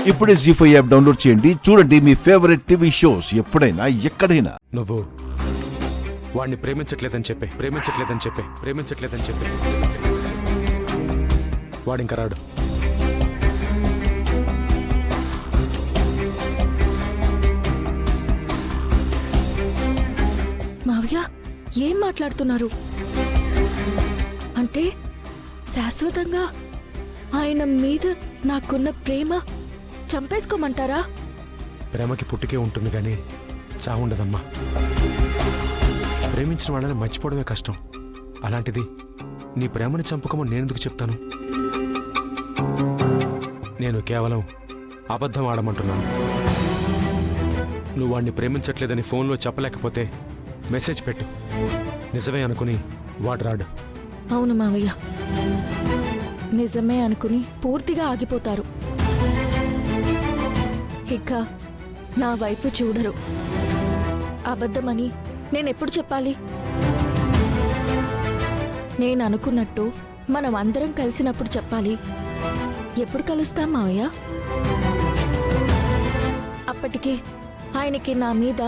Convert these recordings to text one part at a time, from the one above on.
ఇప్పుడే జీ5 app download చేయండి. చూడండి మీ ఫేవరెట్ టీవీ షోస్ ఎప్పుడైనా ఎక్కడైనా. నువ్వు వాడిని ప్రేమించట్లేదని చెప్పే వాడింక రాడు. మావయ్య ఏం మాట్లాడుతున్నారు? అంటే శాశ్వతంగా ఆయన మీద నాకున్న ప్రేమ చంపేసుకోమంటారా? ప్రేమకి పుట్టుకే ఉంటుంది కానీ చావుండదమ్మా. ప్రేమించిన వాళ్ళని మర్చిపోవడమే కష్టం. అలాంటిది నీ ప్రేమని చంపుకోమని నేనెందుకు చెప్తాను? నేను కేవలం అబద్ధం ఆడమంటున్నాను. నువ్వు వాడిని ప్రేమించట్లేదని ఫోన్లో చెప్పలేకపోతే మెసేజ్ పెట్టు. నిజమే అనుకుని వాడు రాడు. అవును మావయ్య, నిజమే అనుకుని పూర్తిగా ఆగిపోతారు. ఇక నా వైపు చూడరు. అబద్ధమని నేనెప్పుడు చెప్పాలి? నేను అనుకున్నట్టు మనం అందరం కలిసినప్పుడు చెప్పాలి. ఎప్పుడు కలుస్తాం మావయ్య? అప్పటికి ఆయనకి నా మీద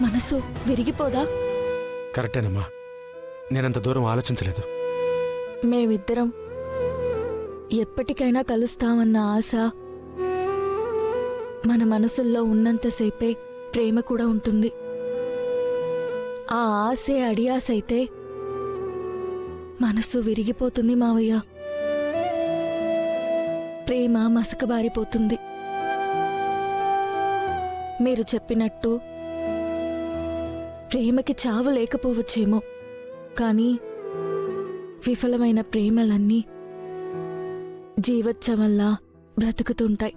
మనసు విరిగిపోదా? కరెక్టేనమ్మా, నేనంత దూరం ఆలోచించలేదు. మేమిద్దరం ఎప్పటికైనా కలుస్తామన్న ఆశ మన మనసుల్లో ఉన్నంతసేపే ప్రేమ కూడా ఉంటుంది. ఆ ఆశే అడియాసైతే మనసు విరిగిపోతుంది మావయ్య. ప్రేమ మసకబారిపోతుంది. మీరు చెప్పినట్టు ప్రేమకి చావు లేకపోవచ్చేమో, కానీ విఫలమైన ప్రేమలన్నీ జీవోత్సవంలా బ్రతుకుతుంటాయి.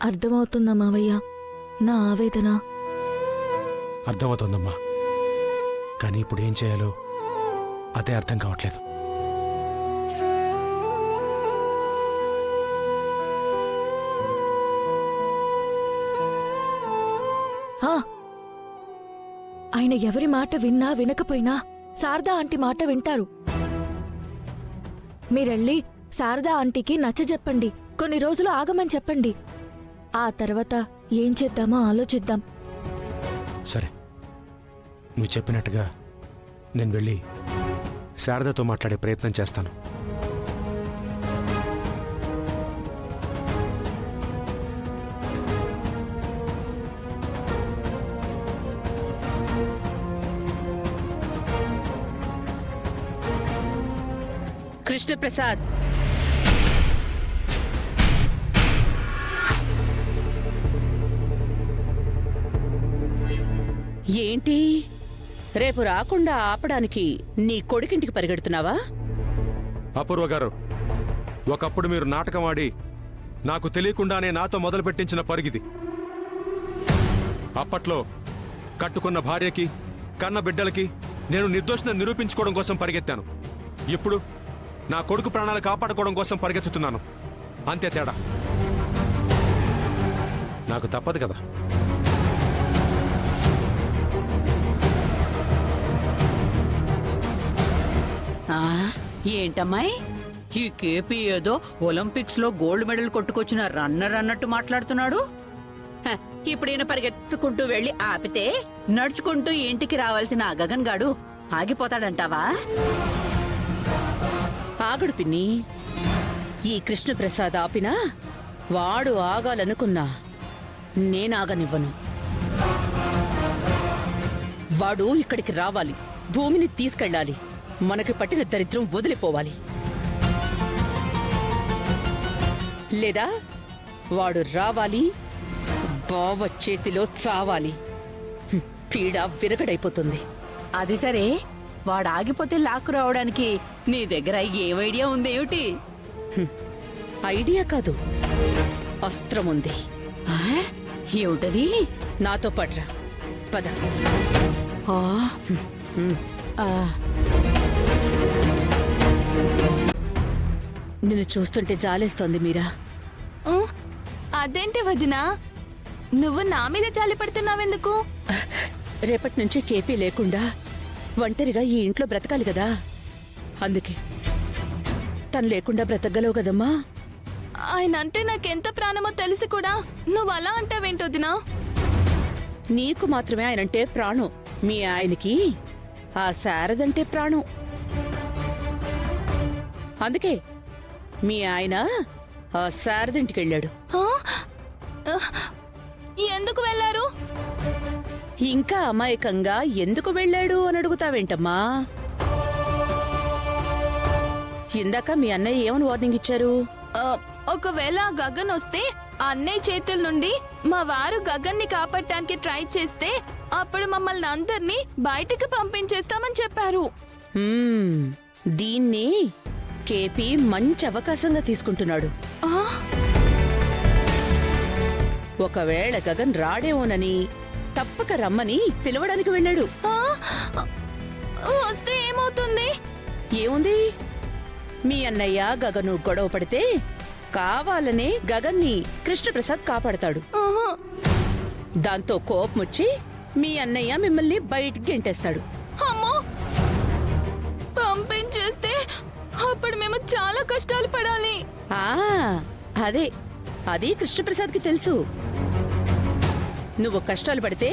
అర్థమవుతుందా మావయ్య నా ఆవేదన? అర్థమవుతోందమ్మా, కానీ ఇప్పుడు ఏం చేయాలో అదే అర్థం కావట్లేదు. ఆయన ఎవరి మాట విన్నా వినకపోయినా శారదా ఆంటీ మాట వింటారు. మీరెళ్ళి శారదా ఆంటీకి నచ్చజెప్పండి. కొన్ని రోజులు ఆగమని చెప్పండి. ఆ తర్వాత ఏం చేద్దామో ఆలోచిద్దాం. సరే, నువ్వు చెప్పినట్టుగా నేను వెళ్ళి శారదతో మాట్లాడే ప్రయత్నం చేస్తాను. కృష్ణప్రసాద్, ఏంటి రేపు రాకుండా ఆపడానికి నీ కొడుకింటికి పరిగెడుతున్నావా? అపూర్వ గారు, ఒకప్పుడు మీరు నాటకం ఆడి నాకు తెలియకుండానే నాతో మొదలుపెట్టించిన పరుగిది. అప్పట్లో కట్టుకున్న భార్యకి కన్న బిడ్డలకి నేను నిర్దోషిని నిరూపించుకోవడం కోసం పరిగెత్తాను. ఇప్పుడు నా కొడుకు ప్రాణాలు కాపాడుకోవడం కోసం పరిగెత్తుతున్నాను. అంతే తేడా. నాకు తప్పదు కదా. ఏంటమ్మాయి, ఈ కేపీ ఏదో ఒలింపిక్స్ లో గోల్డ్ మెడల్ కొట్టుకొచ్చిన రన్నర్ అన్నట్టు మాట్లాడుతున్నాడు. ఇప్పుడు ఈయన పరిగెత్తుకుంటూ వెళ్లి ఆపితే నడుచుకుంటూ ఇంటికి రావాల్సిన ఆ గగన్ గాడు ఆగిపోతాడంటావా? ఆగడు పిన్ని. ఈ కృష్ణప్రసాద్ ఆపినా వాడు ఆగాలనుకున్నా నేనాగనివ్వను. వాడు ఇక్కడికి రావాలి, భూమిని తీసుకెళ్ళాలి, మనకి పట్టిన దరిద్రం వదిలిపోవాలి. లేదా వాడు రావాలి, బావ చేతిలో చావాలి. పీడ విరగడైపోతుంది. అది సరే, వాడు ఆగిపోతే లాక్కు రావడానికి నీ దగ్గర ఏం ఐడియా ఉందేమిటి? ఐడియా కాదు, అస్త్రం ఉంది. ఏమిటది? నాతో పట్రా, పద. నిన్ను చూస్తుంటే జాలేస్తోంది మీరా. అదేంటి వదినా, నువ్వు నా మీద జాలి పడుతున్నావెందుకు? రేపటి నుంచి కేపీ లేకుండా ఒంటరిగా ఈ ఇంట్లో బ్రతకాలి కదా, అందుకే. తను లేకుండా బ్రతకగలవు కదమ్మా. ఆయన అంటే నాకెంత ప్రాణమో తెలిసి కూడా నువ్వు అలా అంటావేంటొదినా? నీకు మాత్రమే ఆయనంటే ప్రాణం, మీ ఆయనకి ఆ శారదంటే ప్రాణం. అందుకే మీ ఆయన ఆ శారదింటికెళ్ళాడు. ఆ? ఆహ్! ఎందుకు వెళ్ళారు? ఇంకా అమాయకంగా ఎందుకు వెళ్ళాడు అని అడుగుతావేంటమ్మా? ఇందాక మీ అన్నయ్య ఏమని వార్నింగ్ ఇచ్చారు? ఒకవేళ ఆ గగన్ వస్తే అన్నయ్య చేతుల నుండి మా వారు గగన్ని కాపాడటానికి ట్రై చేస్తే అప్పుడు మమ్మల్ని అందరినీ బయటికి పంపించేస్తామని చెప్పారు. దీన్ని కేపీ మంచి అవకాశంగా తీసుకుంటున్నాడు. ఆ? ఒకవేళ గగన్ రాడేమోనని తప్పక రమ్మని పిలవడానికి వెళ్ళాడు. ఆ? వస్తే ఏమవుతుంది? ఏముంది, మీ అన్నయ్య గగను గొడవ పడితే కావాలనే గగన్ని కృష్ణప్రసాద్ కాపాడతాడు. ఆహా! దాంతో కోపమొచ్చి మీ అన్నయ్య మిమ్మల్ని బయటికి గెంటేస్తాడు. అమ్మో! పంపించేస్తే అప్పుడు మేము చాలా కష్టాలు పడాలి. అదే అది కృష్ణప్రసాద్కి తెలుసు. నువ్వు కష్టాలు పడితే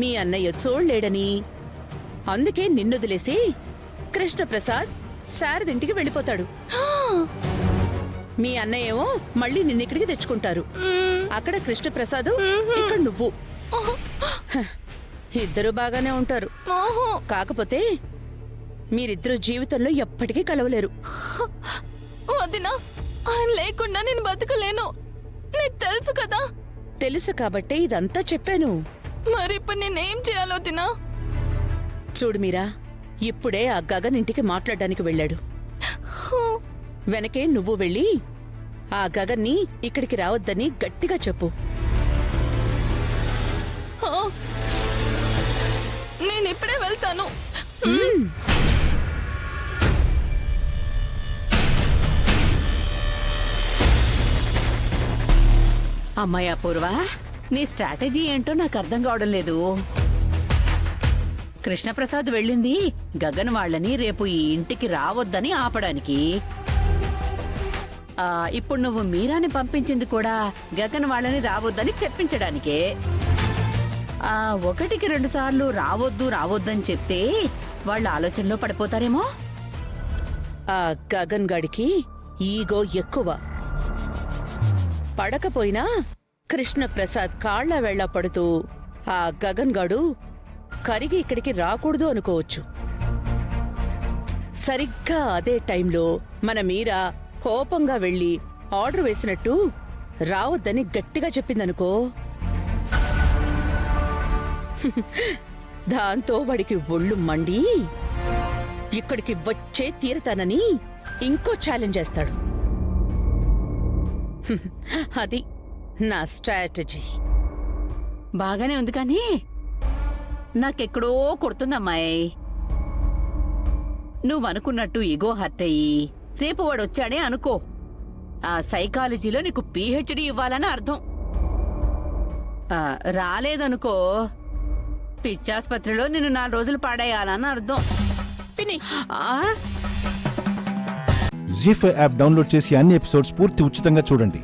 మీ అన్నయ్య చూడలేడని, అందుకే నిన్నొదిలేసి కృష్ణప్రసాద్ శారదింటికి వెళ్ళిపోతాడు. మీ అన్నయ్య ఏమో మళ్ళీ నిన్నిక్కడికి తెచ్చుకుంటారు. అక్కడ కృష్ణప్రసాద్, ఇక్కడ నువ్వు. ఇద్దరు బాగానే ఉంటారు. ఓహో! కాకపోతే మీరిద్దరూ జీవితంలో ఎప్పటికీ కలవలేరు. వదినా, ఆయన లేకుండా నేను బతకలేను. నీకు తెలుసు కదా. తెలుసు కాబట్టే ఇదంతా చెప్పాను. మరి ఇప్పుడు నేనేం చేయాలో వదినా? చూడు మీరా, ఇప్పుడే ఆ గగన్ ఇంటికి మాట్లాడడానికి వెళ్ళాడు. వెనకే నువ్వు వెళ్ళి ఆ గగన్ని ఇక్కడికి రావద్దని గట్టిగా చెప్పు. నేనిప్పుడే వెళ్తాను. అమ్మాయి అపూర్వ, నీ స్ట్రాటజీ ఏంటో నాకు అర్థం కావడం లేదు. కృష్ణప్రసాద్ వెళ్ళింది గగన్ వాళ్ళని రేపు ఈ ఇంటికి రావద్దని ఆపడానికి. ఇప్పుడు నువ్వు మీరాని పంపించింది కూడా గగన్ వాళ్ళని రావద్దని చెప్పించడానికే. ఒకటికి 2 సార్లు రావద్దు రావద్దని చెప్తే వాళ్ళ ఆలోచనలో పడిపోతారేమో. ఆ గగన్ గడికి ఈగో ఎక్కువ. పడకపోయినా కృష్ణప్రసాద్ కాళ్ల వేళ్ల పడుతూ ఆ గగన్ గాడు కరిగి ఇక్కడికి రాకూడదు అనుకోవచ్చు. సరిగ్గా అదే టైంలో మన మీరా కోపంగా వెళ్ళి ఆర్డర్ వేసినట్టు రావద్దని గట్టిగా చెప్పిందనుకో, దాంతో వాడికి ఒళ్ళు మండి ఇక్కడికి వచ్చే తీరతానని ఇంకో ఛాలెంజ్ చేస్తాడు. అది నా స్ట్రాటజీ. బాగానే ఉంది కానీ నాకెక్కడో కొడుతుందమ్మాయి. నువ్వనుకున్నట్టు ఈగో హర్ట్ అయ్యి రేపు వాడొచ్చాడే అనుకో, ఆ సైకాలజీలో నీకు PhD ఇవ్వాలని అర్థం. రాలేదనుకో, పిచ్చాసుపత్రిలో నిన్ను 4 రోజులు పాడేయాలని అర్థం. పిన్ని జీ5 యాప్ డౌన్లోడ్ చేసి అన్ని ఎపిసోడ్స్ పూర్తి ఉచితంగా చూడండి.